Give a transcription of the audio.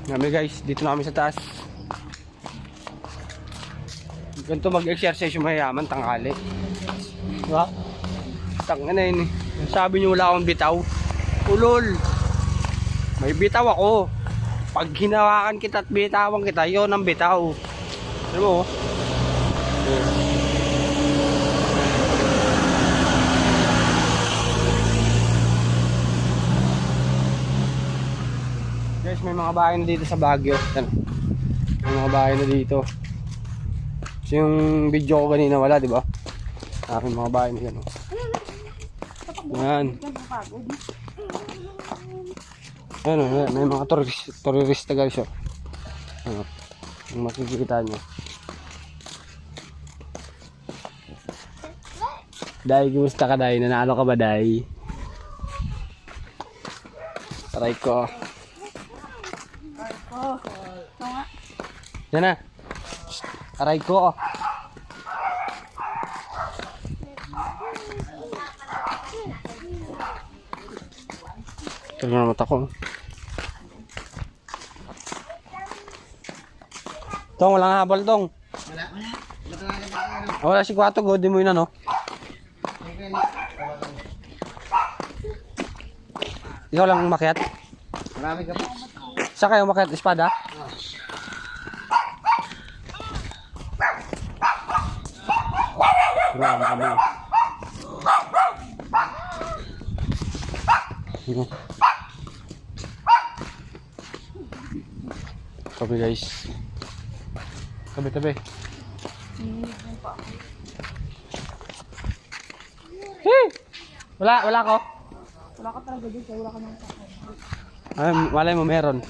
Kami guys, dito na kami sa taas. Ganito mag-exercise yung mayayaman, tanghali. Diba? Tangin na yun eh. Sabi nyo wala akong bitaw. Ulol. May bitaw ako. Pag hinawakan kita at bitawan kita, yun ang bitaw. Alam mo? Guys, may mga bahay na dito sa Baguio. Yan. May mga bahay na dito. Kasi yung video ko kanina wala, di ba? May mga bahay na yan. Oh. Yan. Ano, may mga turista guys. Oh. Ano, yung makikita nyo. Day, kumusta ka Day? Nanalo ka ba Day? Aray ko. Yan na. Aray ko. Ito na mata ko. Tong, walang habol tong. Wala si Kwato, godi mo yun ano. Ikaw lang umakyat? Marami ka pa. Saan kayo umakyat? Espada? Marami kami. Tabi guys. Tabi. Hey! Wala ko. Wala ka talaga dito, wala ka nang sakit. Ay, malay mo meron.